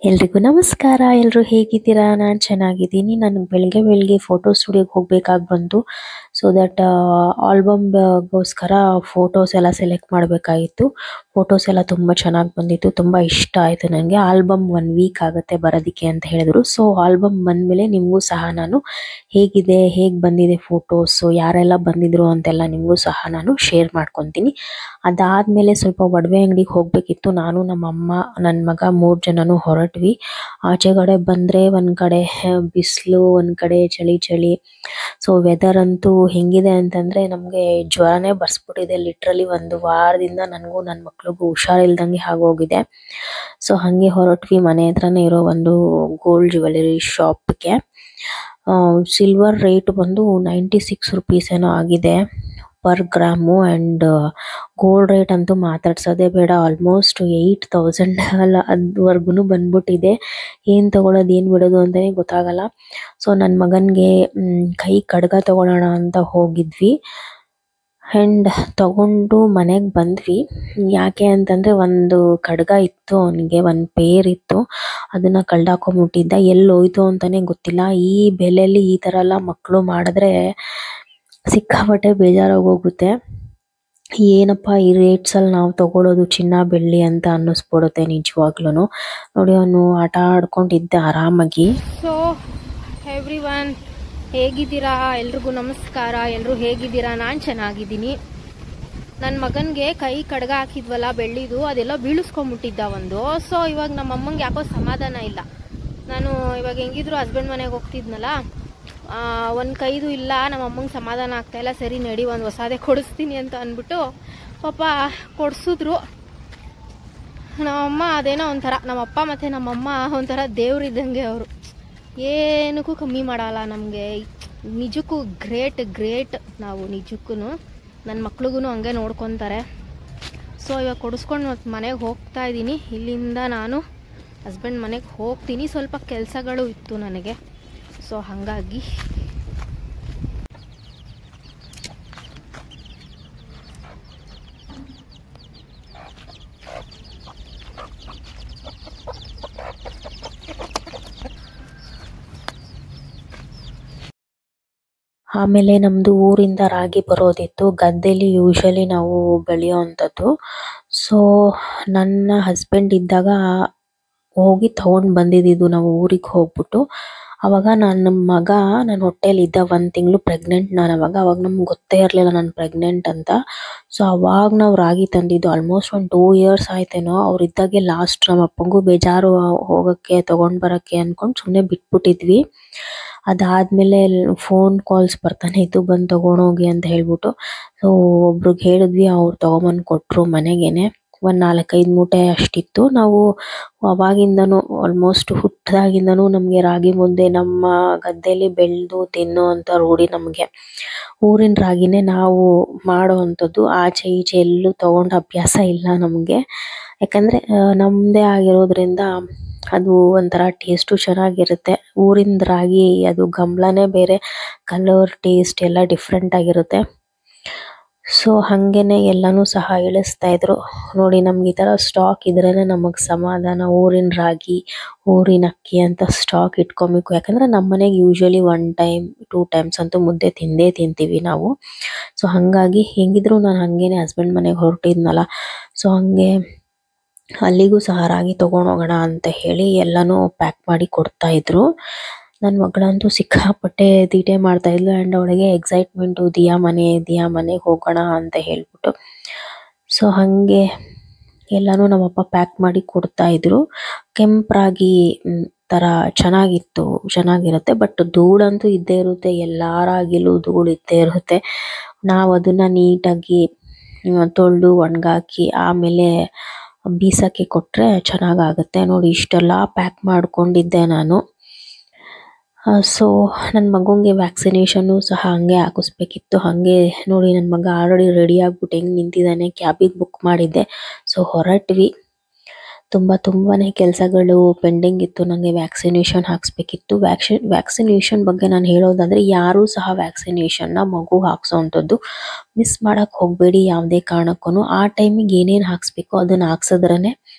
ಎಲ್ರಿಗೂ ನಮಸ್ಕಾರ. ಎಲ್ಲರೂ ಹೇಗಿದ್ದೀರಾ? ನಾನು ಚೆನ್ನಾಗಿದ್ದೀನಿ. ನನಗೆ ಬೆಳಗ್ಗೆ ಫೋಟೋ ಸ್ಟುಡಿಯೋಗೆ ಹೋಗ್ಬೇಕಾಗಿ ಬಂತು. ಸೊ ದಟ್ ಆಲ್ಬಮ್ಗೋಸ್ಕರ ಫೋಟೋಸ್ ಎಲ್ಲ ಸೆಲೆಕ್ಟ್ ಮಾಡಬೇಕಾಗಿತ್ತು. ಫೋಟೋಸ್ ಎಲ್ಲ ತುಂಬ ಚೆನ್ನಾಗಿ ಬಂದಿತ್ತು. ತುಂಬ ಇಷ್ಟ ಆಯಿತು ನನಗೆ. ಆಲ್ಬಮ್ 1 ವೀಕ್ ಆಗುತ್ತೆ ಬರೋದಕ್ಕೆ ಅಂತ ಹೇಳಿದ್ರು. ಸೊ ಆಲ್ಬಮ್ ಬಂದಮೇಲೆ ನಿಮಗೂ ಸಹ ನಾನು ಹೇಗಿದೆ, ಹೇಗೆ ಬಂದಿದೆ ಫೋಟೋಸು, ಯಾರೆಲ್ಲ ಬಂದಿದ್ರು ಅಂತೆಲ್ಲ ನಿಮಗೂ ಸಹ ನಾನು ಶೇರ್ ಮಾಡ್ಕೊತೀನಿ. ಅದಾದಮೇಲೆ ಸ್ವಲ್ಪ ಒಡವೆ ಅಂಗಡಿಗೆ ಹೋಗಬೇಕಿತ್ತು. ನಾನು, ನಮ್ಮಮ್ಮ, ನನ್ನ ಮಗ 3 ಜನನು ಹೊರಟ್ವಿ. ಆಚೆಗಡೆ ಬಂದರೆ ಒಂದು ಕಡೆ ಬಿಸಿಲು, ಒಂದು ಕಡೆ ಚಳಿ. ಸೊ ವೆದರ್ ಅಂತೂ ಹೆಂಗಿದೆ ಅಂತಂದರೆ ನಮಗೆ ಜ್ವರನೇ ಬರ್ಸ್ಬಿಟ್ಟಿದೆ. ಲಿಟ್ರಲಿ 1 ವಾರದಿಂದ ನನಗೂ ನನ್ನ ಮಕ್ಳಿಗೂ ಹುಷಾರಿಲ್ದಂಗೆ ಆಗೋಗಿದೆ. ಸೊ ಹಾಗೆ ಹೊರಟ್ವಿ ಮನೆ ಹತ್ರನೇ ಇರೋ ಒಂದು ಗೋಲ್ಡ್ ಜ್ಯುವೆಲರಿ ಶಾಪ್ಗೆ. ಸಿಲ್ವರ್ ರೇಟ್ ಬಂದು 96 ರುಪೀಸ್ ಏನೋ ಆಗಿದೆ per gram. And gold rate ಅಂತೂ ಮಾತಾಡ್ಸೋದೇ ಬೇಡ. ಆಲ್ಮೋಸ್ಟ್ 8000 ಅದ್ವರೆಗೂ ಬಂದ್ಬಿಟ್ಟಿದೆ. ಏನು ತೊಗೊಳೋದು ಏನು ಬಿಡೋದು ಅಂತಲೇ ಗೊತ್ತಾಗಲ್ಲ. ಸೊ ನನ್ನ ಮಗನಿಗೆ ಕೈ ಕಡ್ಗ ತೊಗೊಳ್ಳೋಣ ಅಂತ ಹೋಗಿದ್ವಿ. ಆ್ಯಂಡ್ ತಗೊಂಡು ಮನೆಗೆ ಬಂದ್ವಿ. ಯಾಕೆ ಅಂತಂದರೆ ಒಂದು ಕಡ್ಗ ಇತ್ತು, ಅವನಿಗೆ ಒಂದು ಪೇರ್ ಇತ್ತು, ಅದನ್ನು ಕಳ್ದಾಕೊಂಬಿಟ್ಟಿದ್ದ. ಎಲ್ಲೋಯ್ತು ಅಂತಲೇ ಗೊತ್ತಿಲ್ಲ. ಈ ಬೆಲೆಯಲ್ಲಿ ಈ ಥರ ಎಲ್ಲ ಮಕ್ಕಳು ಮಾಡಿದ್ರೆ ಸಿಕ್ಕಾಪಟ್ಟೆ ಬೇಜಾರಾಗೋಗುತ್ತೆ. ಏನಪ್ಪ ಈ ರೇಟ್ಸಲ್ಲಿ ನಾವು ತಗೊಳ್ಳೋದು ಚಿನ್ನ ಬೆಳ್ಳಿ ಅಂತ ಅನ್ನಿಸ್ಬಿಡುತ್ತೆ ನಿಜವಾಗ್ಲೂ. ನೋಡಿ, ಅವನು ಆಟ ಆಡ್ಕೊಂಡಿದ್ದ ಆರಾಮಾಗಿ. ಸೊ ಎವ್ರಿವನ್, ಹೇಗಿದ್ದೀರಾ? ಎಲ್ರಿಗೂ ನಮಸ್ಕಾರ. ಎಲ್ಲರೂ ಹೇಗಿದ್ದೀರಾ? ನಾನು ಚೆನ್ನಾಗಿದ್ದೀನಿ. ನನ್ನ ಮಗನಿಗೆ ಕೈ ಕಡ್ಗ ಹಾಕಿದ್ವಲ್ಲ ಬೆಳ್ಳಿದು, ಅದೆಲ್ಲ ಬೀಳಿಸ್ಕೊಂಬಿಟ್ಟಿದ್ದ ಒಂದು. ಸೊ ಇವಾಗ ನಮ್ಮ ಅಮ್ಮಂಗೆ ಯಾಕೋ ಸಮಾಧಾನ ಇಲ್ಲ. ನಾನು ಇವಾಗ ಹೆಂಗಿದ್ರು ಹಸ್ಬೆಂಡ್ ಮನೆಗೆ ಹೋಗ್ತಿದ್ನಲ್ಲ, ಒಂದು ಕೈದು ಇಲ್ಲ, ನಮ್ಮ ಅಮ್ಮಂಗೆ ಸಮಾಧಾನ ಆಗ್ತಾಯಿಲ್ಲ. ಸರಿ ನಡಿ, ಒಂದು ಹೊಸದೇ ಕೊಡಿಸ್ತೀನಿ ಅಂತ ಅಂದ್ಬಿಟ್ಟು ಪಾಪ ಕೊಡಿಸಿದ್ರು. ನಮ್ಮಮ್ಮ ಅದೇನೋ ಒಂಥರ, ನಮ್ಮಪ್ಪ ಮತ್ತು ನಮ್ಮಮ್ಮ ಒಂಥರ ದೇವ್ರಿದ್ದಂಗೆ. ಅವರು ಏನಕ್ಕೂ ಕಮ್ಮಿ ಮಾಡಲ್ಲ ನಮಗೆ. ನಿಜಕ್ಕೂ ಗ್ರೇಟ್ ನಾವು. ನಿಜಕ್ಕೂ ನನ್ನ ಮಕ್ಳಿಗೂ ಹಂಗೆ ನೋಡ್ಕೊತಾರೆ. ಸೊ ಇವಾಗ ಕೊಡಿಸ್ಕೊಂಡು ಮತ್ತು ಮನೆಗೆ ಹೋಗ್ತಾ ಇದ್ದೀನಿ. ಇಲ್ಲಿಂದ ನಾನು ಹಸ್ಬೆಂಡ್ ಮನೆಗೆ ಹೋಗ್ತೀನಿ. ಸ್ವಲ್ಪ ಕೆಲಸಗಳು ಇತ್ತು ನನಗೆ. ಸೊ ಹಾಗಾಗಿ ಆಮೇಲೆ ನಮ್ಮದು ಊರಿಂದ ರಾಗಿ ಬರೋದಿತ್ತು. ಗದ್ದೆಲಿ ಯೂಶ್ವಲಿ ನಾವು ಬೆಳೆಯೋ ಅಂಥದ್ದು. ಸೊ ನನ್ನ ಹಸ್ಬೆಂಡ್ ಇದ್ದಾಗ ಹೋಗಿ ತೊಗೊಂಡು ಬಂದಿದ್ದು ನಾವು ಊರಿಗೆ ಹೋಗ್ಬಿಟ್ಟು. ಆವಾಗ ನನ್ನ ಮಗ ನನ್ನ ಹೊಟ್ಟೆಲಿದ್ದ 1 ತಿಂಗಳು ಪ್ರೆಗ್ನೆಂಟ್ ನಾನು. ಅವಾಗ ನಮ್ಗೆ ಗೊತ್ತೇ ಇರಲಿಲ್ಲ ನಾನು ಪ್ರೆಗ್ನೆಂಟ್ ಅಂತ. ಸೊ ಅವಾಗ ನಾವು ರಾಗಿ ತಂದಿದ್ದು. ಆಲ್ಮೋಸ್ಟ್ ಒಂದು 2 ಇಯರ್ಸ್ ಆಯ್ತೇನೋ. ಅವರಿದ್ದಾಗೆ ಲಾಸ್ಟ್. ನಮ್ಮ ಅಪ್ಪಂಗೂ ಬೇಜಾರು ಹೋಗೋಕ್ಕೆ ತೊಗೊಂಡು ಬರೋಕ್ಕೆ ಅಂದ್ಕೊಂಡು ಸುಮ್ಮನೆ ಬಿಟ್ಬಿಟ್ಟಿದ್ವಿ. ಅದಾದಮೇಲೆ ಫೋನ್ ಕಾಲ್ಸ್ ಬರ್ತಾನೆ ಇತ್ತು, ಬಂದು ತೊಗೊಂಡೋಗಿ ಅಂತ ಹೇಳ್ಬಿಟ್ಟು. ಸೊ ಒಬ್ರಿಗೆ ಹೇಳಿದ್ವಿ, ಅವ್ರು ತೊಗೊಂಬಂದು ಕೊಟ್ಟರು ಮನೆಗೇನೆ. ಒಂದು 4-5 ಮೂಟೆ ಅಷ್ಟಿತ್ತು. ನಾವು ಅವಾಗಿಂದನೂ ಆಲ್ಮೋಸ್ಟ್ ಹುಟ್ಟಿದಾಗಿಂದನೂ ನಮಗೆ ರಾಗಿ ಮುದ್ದೆ ನಮ್ಮ ಗದ್ದೆಯಲ್ಲಿ ಬೆಳೆದು ತಿನ್ನೋ ಅಂಥ ರೂಢಿ ನಮಗೆ. ಊರಿನ ರಾಗಿನೇ ನಾವು ಮಾಡೋ ಅಂಥದ್ದು. ಆಚೆ ಈಚೆ ಎಲ್ಲೂ ತೊಗೊಂಡು ಅಭ್ಯಾಸ ಇಲ್ಲ ನಮಗೆ. ಯಾಕಂದರೆ ನಮ್ಮದೇ ಆಗಿರೋದ್ರಿಂದ ಅದು ಒಂಥರ ಟೇಸ್ಟು ಚೆನ್ನಾಗಿರುತ್ತೆ. ಊರಿನ ರಾಗಿ ಅದು ಗಂಬಳನೇ ಬೇರೆ, ಕಲರ್ ಟೇಸ್ಟ್ ಎಲ್ಲ ಡಿಫ್ರೆಂಟ್ ಆಗಿರುತ್ತೆ. ಸೊ ಹಾಗೇನೆ ಎಲ್ಲನೂ ಸಹ ಇಳಿಸ್ತಾಯಿದ್ರು. ನೋಡಿ, ನಮ್ಗೆ ಈ ಥರ ಸ್ಟಾಕ್ ಇದ್ರೇ ನಮಗೆ ಸಮಾಧಾನ. ಊರಿನ ರಾಗಿ, ಊರಿನ ಅಕ್ಕಿ ಅಂತ ಸ್ಟಾಕ್ ಇಟ್ಕೊಬೇಕು. ಯಾಕಂದರೆ ನಮ್ಮ ಮನೆಗೆ ಯೂಶ್ವಲಿ 1 ಟೈಮ್ 2 ಟೈಮ್ಸ್ ಅಂತೂ ಮುದ್ದೆ ತಿಂತೀವಿ ನಾವು. ಸೊ ಹಾಗಾಗಿ ಹೆಂಗಿದ್ರು ನಾನು ಹಾಗೇನೆ ಹಸ್ಬೆಂಡ್ ಮನೆಗೆ ಹೊರಟಿದ್ನಲ್ಲ, ಸೊ ಹಾಗೆ ಅಲ್ಲಿಗೂ ಸಹ ರಾಗಿ ತೊಗೊಂಡೋಗೋಣ ಅಂತ ಹೇಳಿ ಎಲ್ಲನೂ ಪ್ಯಾಕ್ ಮಾಡಿ ಕೊಡ್ತಾಯಿದ್ರು. ನನ್ನ ಮಗಳಂತೂ ಸಿಕ್ಕಾಪಟ್ಟೆ ತೀಟೆ ಮಾಡ್ತಾಯಿದ್ಲು. ಆ್ಯಂಡ್ ಅವಳಿಗೆ ಎಕ್ಸೈಟ್ಮೆಂಟು, ದಿಯಾ ಮನೆಗೆ ಹೋಗೋಣ ಅಂತ ಹೇಳ್ಬಿಟ್ಟು. ಸೊ ಹಾಗೆ ಎಲ್ಲನೂ ನಮ್ಮಪ್ಪ ಪ್ಯಾಕ್ ಮಾಡಿ ಕೊಡ್ತಾಯಿದ್ರು. ಕೆಂಪು ರಾಗಿ ಥರ ಚೆನ್ನಾಗಿರುತ್ತೆ. ಬಟ್ ಧೂಳಂತೂ ಇದ್ದೇ ಇರುತ್ತೆ. ಎಲ್ಲ ರಾಗಿಲೂ ಧೂಳು ಇದ್ದೇ ಇರುತ್ತೆ. ನಾವು ಅದನ್ನು ನೀಟಾಗಿ ತೊಳೆದು ಒಣಗಾಕಿ ಆಮೇಲೆ ಬೀಸೋಕ್ಕೆ ಕೊಟ್ಟರೆ ಚೆನ್ನಾಗಾಗುತ್ತೆ. ನೋಡಿ, ಇಷ್ಟೆಲ್ಲ ಪ್ಯಾಕ್ ಮಾಡ್ಕೊಂಡಿದ್ದೆ ನಾನು. ಸೊ ನನ್ನ ಮಗುಂಗೆ ವ್ಯಾಕ್ಸಿನೇಷನ್ನು ಸಹ ಹಾಗೆ ಹಾಕಿಸ್ಬೇಕಿತ್ತು. ಹಾಗೆ ನೋಡಿ, ನನ್ನ ಮಗ ಆಲ್ರೆಡಿ ರೆಡಿ ಆಗ್ಬಿಟ್ಟು ಹೆಂಗೆ ನಿಂತಿದ್ದಾನೆ. ಕ್ಯಾಬಿಗೆ ಬುಕ್ ಮಾಡಿದ್ದೆ. ಸೊ ಹೊರಟ್ವಿ. ತುಂಬಾ ಕೆಲಸಗಳು ಪೆಂಡಿಂಗ್ ಇತ್ತು. ನನಗೆ ವ್ಯಾಕ್ಸಿನೇಷನ್ ಹಾಕಿಸ್ಬೇಕಿತ್ತು. ವ್ಯಾಕ್ಸಿನೇಷನ್ ಬಗ್ಗೆ ನಾನು ಹೇಳೋದಾದರೆ, ಯಾರೂ ಸಹ ವ್ಯಾಕ್ಸಿನೇಷನ್ನ ಮಗು ಹಾಕ್ಸೋವಂಥದ್ದು ಮಿಸ್ ಮಾಡೋಕ್ಕೆ ಹೋಗಬೇಡಿ ಯಾವುದೇ ಕಾರಣಕ್ಕೂ. ಆ ಟೈಮಿಗೆ ಏನೇನು ಹಾಕಿಸ್ಬೇಕೋ ಅದನ್ನು ಹಾಕ್ಸಿದ್ರೇ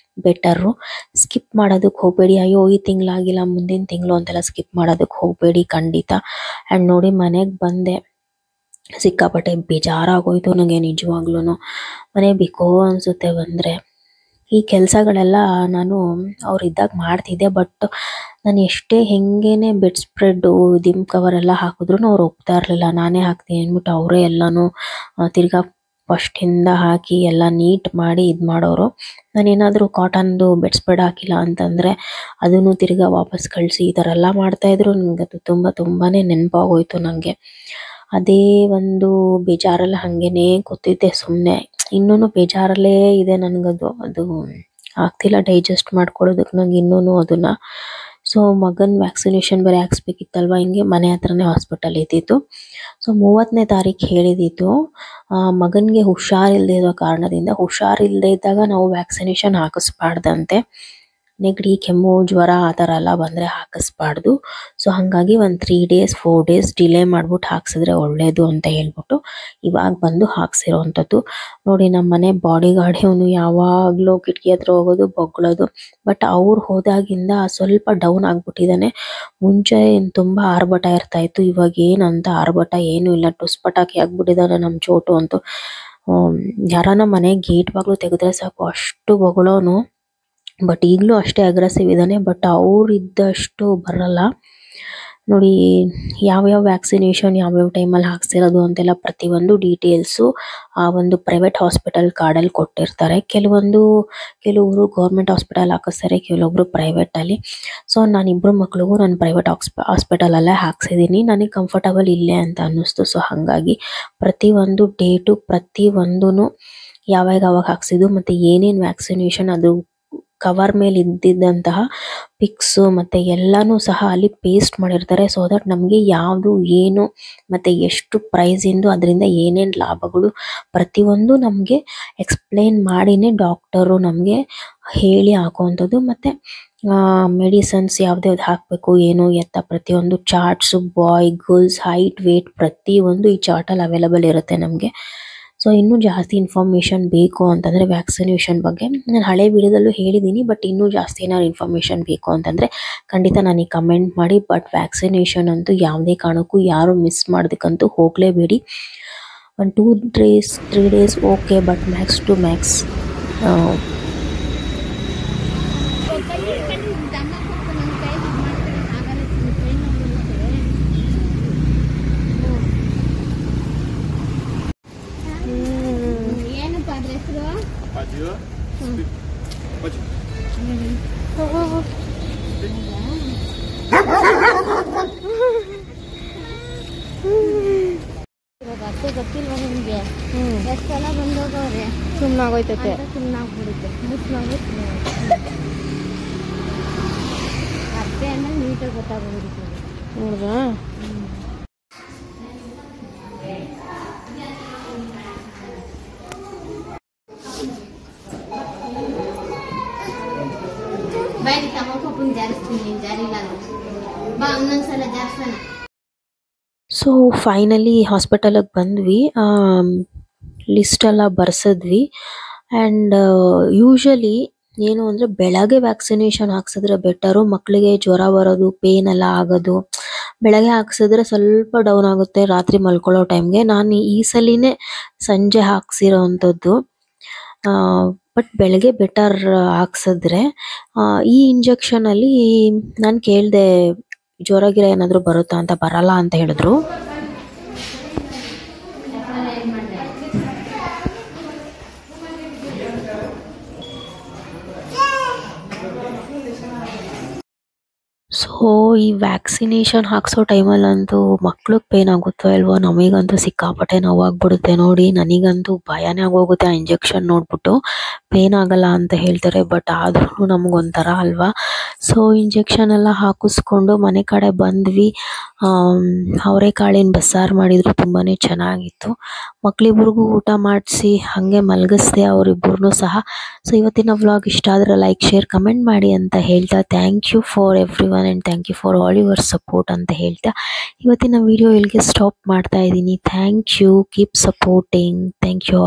ಬೆಟರು. ಸ್ಕಿಪ್ ಮಾಡೋದಕ್ಕೆ ಹೋಗಬೇಡಿ. ಅಯ್ಯೋ ಈ ತಿಂಗಳಾಗಿಲ್ಲ ಮುಂದಿನ ತಿಂಗಳು ಅಂತೆಲ್ಲ ಸ್ಕಿಪ್ ಮಾಡೋದಕ್ಕೆ ಹೋಗಬೇಡಿ ಖಂಡಿತ. ಆ್ಯಂಡ್ ನೋಡಿ ಮನೆಗೆ ಬಂದೆ, ಸಿಕ್ಕಾಪಟ್ಟೆ ಬೇಜಾರಾಗೋಯ್ತು ನನಗೆ ನಿಜವಾಗ್ಲೂ. ಮನೆ ಬೇಕೋ ಅನಿಸುತ್ತೆ ಬಂದರೆ. ಈ ಕೆಲಸಗಳೆಲ್ಲ ನಾನು ಅವ್ರಿದ್ದಾಗ ಮಾಡ್ತಿದ್ದೆ, ಬಟ್ ನಾನು ಎಷ್ಟೇ ಹೆಂಗೇನೆ ಬೆಡ್ ಸ್ಪ್ರೆಡ್ಡು ದಿಮ್ ಕವರೆಲ್ಲ ಹಾಕಿದ್ರು ಅವ್ರು ಒಪ್ತಾ ಇರಲಿಲ್ಲ. ನಾನೇ ಹಾಕ್ತೀನಿ ಅಂದ್ಬಿಟ್ಟು ಅವರೇ ಎಲ್ಲನೂ ತಿರ್ಗಾ ಫಸ್ಟಿಂದ ಹಾಕಿ ಎಲ್ಲ ನೀಟ್ ಮಾಡಿ ಇದು ಮಾಡೋರು. ನಾನೇನಾದರೂ ಕಾಟನ್ದು ಬೆಡ್ ಸ್ಪ್ರೆಡ್ ಹಾಕಿಲ್ಲ ಅಂತಂದರೆ ಅದನ್ನು ತಿರ್ಗಾ ವಾಪಸ್ ಕಳಿಸಿ ಈ ಥರ ಎಲ್ಲ ಮಾಡ್ತಾಯಿದ್ರು. ನನಗೆ ಅದು ತುಂಬಾ ನೆನಪಾಗೋಯ್ತು ನನಗೆ. ಅದೇ ಒಂದು ಬೇಜಾರಲ್ಲಿ ಹಾಗೇನೇ ಕೂತಿದ್ದೆ ಸುಮ್ಮನೆ. ಇನ್ನೂ ಬೇಜಾರಲ್ಲೇ ಇದೆ ನನಗದು. ಅದು ಆಗ್ತಿಲ್ಲ ಡೈಜೆಸ್ಟ್ ಮಾಡ್ಕೊಳ್ಳೋದಕ್ಕೆ ನಂಗೆ ಇನ್ನೂ ಅದನ್ನು. ಸೊ ಮಗನ ವ್ಯಾಕ್ಸಿನೇಷನ್ ಬೇರೆ ಹಾಕ್ಸ್ಬೇಕಿತ್ತಲ್ವ, ಹಿಂಗೆ ಮನೆ ಹತ್ರನೇ ಹಾಸ್ಪಿಟಲ್ ಇದ್ದಿತ್ತು. ಸೊ 30ನೇ ತಾರೀಕು ಹೇಳಿದಿತ್ತು. ಮಗನಿಗೆ ಹುಷಾರಿಲ್ಲದೆ ಇರೋ ಕಾರಣದಿಂದ, ಹುಷಾರಿಲ್ಲದೆ ಇದ್ದಾಗ ನಾವು ವ್ಯಾಕ್ಸಿನೇಷನ್ ಹಾಕಿಸ್ಬಾರ್ದಂತೆ. ನೆಗಡಿ ಕೆಮ್ಮು ಜ್ವರ ಆ ಥರ ಎಲ್ಲ ಬಂದರೆ ಹಾಕಿಸ್ಬಾರ್ದು. ಸೊ ಹಾಗಾಗಿ ಒಂದು 3 days 4 days ಡಿಲೇ ಮಾಡ್ಬಿಟ್ಟು ಹಾಕ್ಸಿದ್ರೆ ಒಳ್ಳೆಯದು ಅಂತ ಹೇಳ್ಬಿಟ್ಟು ಇವಾಗ ಬಂದು ಹಾಕ್ಸಿರೋವಂಥದ್ದು. ನೋಡಿ ನಮ್ಮ ಮನೆ ಬಾಡಿ ಗಾರ್ಡ್ ಅವನು ಯಾವಾಗಲೂ ಕಿಟಕಿ ಹತ್ರ ಹೋಗೋದು ಬೊಗಳೋದು. ಬಟ್ ಅವ್ರು ಹೋದಾಗಿಂದ ಸ್ವಲ್ಪ ಡೌನ್ ಆಗಿಬಿಟ್ಟಿದ್ದಾನೆ. ಮುಂಚೆ ತುಂಬ ಆರ್ಭಟ ಇರ್ತಾಯಿತ್ತು, ಇವಾಗ ಏನಂತ ಆರ್ಭಟ ಏನೂ ಇಲ್ಲ. ಟುಸ್ ಪಟಾಕಿ ಆಗಿಬಿಟ್ಟಿದ್ದಾನೆ ನಮ್ಮ ಚೋಟು ಅಂತೂ. ಯಾರಾನ ಮನೆ ಗೇಟ್ ಬಾಗಿಲು ತೆಗೆದ್ರೆ ಸಾಕು ಅಷ್ಟು ಬೊಗಳೋನು. ಬಟ್ ಈಗಲೂ ಅಷ್ಟೇ ಅಗ್ರೆಸಿವ್ ಇದ್ದಾನೆ, ಬಟ್ ಅವರಿದ್ದಷ್ಟು ಬರಲ್ಲ. ನೋಡಿ ಯಾವ್ಯಾವ ವ್ಯಾಕ್ಸಿನೇಷನ್ ಯಾವ್ಯಾವ ಟೈಮಲ್ಲಿ ಹಾಕ್ಸಿರೋದು ಅಂತೆಲ್ಲ ಪ್ರತಿಯೊಂದು ಡೀಟೇಲ್ಸು ಆ ಒಂದು ಪ್ರೈವೇಟ್ ಹಾಸ್ಪಿಟಲ್ ಕಾರ್ಡಲ್ಲಿ ಕೊಟ್ಟಿರ್ತಾರೆ. ಕೆಲವರು ಗೌರ್ಮೆಂಟ್ ಹಾಸ್ಪಿಟಲ್ ಹಾಕಿಸ್ತಾರೆ, ಕೆಲವೊಬ್ರು ಪ್ರೈವೇಟಲ್ಲಿ. ಸೊ ನಾನಿಬ್ಬರು ಮಕ್ಳಿಗೂ ನಾನು ಪ್ರೈವೇಟ್ ಹಾಸ್ಪಿಟಲಲ್ಲೇ ಹಾಕ್ಸಿದ್ದೀನಿ. ನನಗೆ ಕಂಫರ್ಟಬಲ್ ಇಲ್ಲೇ ಅಂತ ಅನ್ನಿಸ್ತು. ಸೊ ಹಾಗಾಗಿ ಪ್ರತಿಯೊಂದು ಡೇಟು ಪ್ರತಿಯೊಂದೂ ಯಾವಾಗ ಹಾಕ್ಸಿದ್ದು ಮತ್ತು ಏನೇನು ವ್ಯಾಕ್ಸಿನೇಷನ್ ಅದು ಕವರ್ ಮೇಲೆ ಇದ್ದಿದ್ದಂತಹ ಪಿಕ್ಸು ಮತ್ತು ಎಲ್ಲನೂ ಸಹ ಅಲ್ಲಿ ಪೇಸ್ಟ್ ಮಾಡಿರ್ತಾರೆ. ಸೊ ದಟ್ ನಮಗೆ ಯಾವುದು ಏನು ಮತ್ತು ಎಷ್ಟು ಪ್ರೈಸಿಂದು ಅದರಿಂದ ಏನೇನು ಲಾಭಗಳು ಪ್ರತಿಯೊಂದು ನಮಗೆ ಎಕ್ಸ್ಪ್ಲೇನ್ ಮಾಡಿನೇ ಡಾಕ್ಟರು ನಮಗೆ ಹೇಳಿ ಹಾಕುವಂಥದ್ದು. ಮತ್ತು ಮೆಡಿಸನ್ಸ್ ಯಾವ್ದ್ಯಾವ್ದು ಹಾಕಬೇಕು ಏನು ಎತ್ತ ಪ್ರತಿಯೊಂದು ಚಾರ್ಟ್ಸು, ಬಾಯ್ ಗರ್ಲ್ಸ್ ಹೈಟ್ ವೇಟ್ ಪ್ರತಿಯೊಂದು ಈ ಚಾರ್ಟಲ್ಲಿ ಅವೈಲಬಲ್ ಇರುತ್ತೆ ನಮಗೆ. ಸೊ ಇನ್ನೂ ಜಾಸ್ತಿ ಇನ್ಫಾರ್ಮೇಷನ್ ಬೇಕು ಅಂತಂದರೆ ವ್ಯಾಕ್ಸಿನೇಷನ್ ಬಗ್ಗೆ ನಾನು ಹಳೆ ವಿಡಿಯೋದಲ್ಲೂ ಹೇಳಿದ್ದೀನಿ. ಬಟ್ ಇನ್ನೂ ಜಾಸ್ತಿ ಏನಾದ್ರು ಇನ್ಫಾರ್ಮೇಷನ್ ಬೇಕು ಅಂತಂದರೆ ಖಂಡಿತ ನನಗೆ ಕಮೆಂಟ್ ಮಾಡಿ. ಬಟ್ ವ್ಯಾಕ್ಸಿನೇಷನ್ ಅಂತೂ ಯಾವುದೇ ಕಾರಣಕ್ಕೂ ಯಾರು ಮಿಸ್ ಮಾಡೋದಕ್ಕಂತೂ ಹೋಗಲೇಬೇಡಿ. 1 2 days 3 days okay, but max to max ಗೊತ್ತಿಲ್ವ ನಿಮಗೆ? ಎಷ್ಟೆಲ್ಲ ಬಂದೋಗವ್ರೆ, ಸುಮ್ಮನಾಗೋಯ್ತೈತೆ. ಸುಮ್ಮನಾಗ್ಬಿಡುತ್ತೆ, ಅರ್ಧೆ ಅಂದ್ರೆ ನೀಟಾಗಿ ಗೊತ್ತಾಗ್ಬಿಡುತ್ತೆ. ಹೌದಾ? ಬೈರಿ ತಗೋಕೊಂಡು ಜಾರಿಸ್ತೀನಿ, ಜಾರಿಲ್ಲ ಬಾ ಇನ್ನೊಂದ್ಸಲ ಜಾರಿಸೋಣ. ಸೊ ಫೈನಲಿ ಹಾಸ್ಪಿಟಲಿಗೆ ಬಂದ್ವಿ, ಲಿಸ್ಟೆಲ್ಲ ಬರ್ಸಿದ್ವಿ. ಆ್ಯಂಡ್ ಯೂಶಲಿ ಏನು ಅಂದರೆ ಬೆಳಗ್ಗೆ ವ್ಯಾಕ್ಸಿನೇಷನ್ ಹಾಕ್ಸಿದ್ರೆ ಬೆಟರು. ಮಕ್ಕಳಿಗೆ ಜ್ವರ ಬರೋದು ಪೇನ್ ಎಲ್ಲ ಆಗೋದು ಬೆಳಗ್ಗೆ ಹಾಕ್ಸಿದ್ರೆ ಸ್ವಲ್ಪ ಡೌನ್ ಆಗುತ್ತೆ ರಾತ್ರಿ ಮಲ್ಕೊಳ್ಳೋ ಟೈಮ್ಗೆ. ನಾನು ಈ ಸಲಿನೇ ಸಂಜೆ ಹಾಕ್ಸಿರೋ ಅಂಥದ್ದು. ಬಟ್ ಬೆಳಗ್ಗೆ ಬೆಟರ್ ಹಾಕ್ಸಿದ್ರೆ. ಈ ಇಂಜೆಕ್ಷನಲ್ಲಿ ನಾನು ಕೇಳಿದೆ ಜ್ವರ ಗಿರ ಏನಾದರೂ ಬರುತ್ತಾ ಅಂತ. ಬರಲ್ಲ ಅಂತ ಹೇಳಿದ್ರು. ಸೊ ಈ ವ್ಯಾಕ್ಸಿನೇಷನ್ ಹಾಕ್ಸೋ ಟೈಮಲ್ಲಂತೂ ಮಕ್ಳಿಗೆ ಪೇನ್ ಆಗುತ್ತೋ ಇಲ್ವೋ, ನಮಗಂತೂ ಸಿಕ್ಕಾಪಟ್ಟೆ ನೋವಾಗ್ಬಿಡುತ್ತೆ. ನೋಡಿ ನನಗಂತೂ ಭಯನೇ ಆಗೋಗುತ್ತೆ ಆ ಇಂಜೆಕ್ಷನ್ ನೋಡ್ಬಿಟ್ಟು. ಪೇನ್ ಆಗಲ್ಲ ಅಂತ ಹೇಳ್ತಾರೆ, ಬಟ್ ಆದ್ರೂ ನಮಗೊಂಥರ ಅಲ್ವಾ. ಸೊ ಇಂಜೆಕ್ಷನ್ ಎಲ್ಲ ಹಾಕಿಸ್ಕೊಂಡು ಮನೆ ಕಡೆ ಬಂದ್ವಿ. ಅವರೆಕಾಳಿನ ಬಸ್ಸಾರು ಮಾಡಿದ್ರು, ತುಂಬಾ ಚೆನ್ನಾಗಿತ್ತು. ಮಕ್ಕಳಿಬ್ರಿಗೂ ಊಟ ಮಾಡಿಸಿ ಹಾಗೆ ಮಲಗಿಸ್ದೆ ಅವರಿಬ್ಬರನ್ನೂ ಸಹ. ಸೊ ಇವತ್ತಿನ ವ್ಲಾಗ್ ಇಷ್ಟ ಆದರೆ ಲೈಕ್ ಶೇರ್ ಕಮೆಂಟ್ ಮಾಡಿ ಅಂತ ಹೇಳ್ತಾ thank you for everyone and thank you for all your support ಅಂತ ಹೇಳ್ತಾ ಇವತ್ತಿನ ವಿಡಿಯೋ ಇಲ್ಲಿಗೆ ಸ್ಟಾಪ್ ಮಾಡ್ತಾ ಇದ್ದೀನಿ. Thank you, keep supporting, thank you.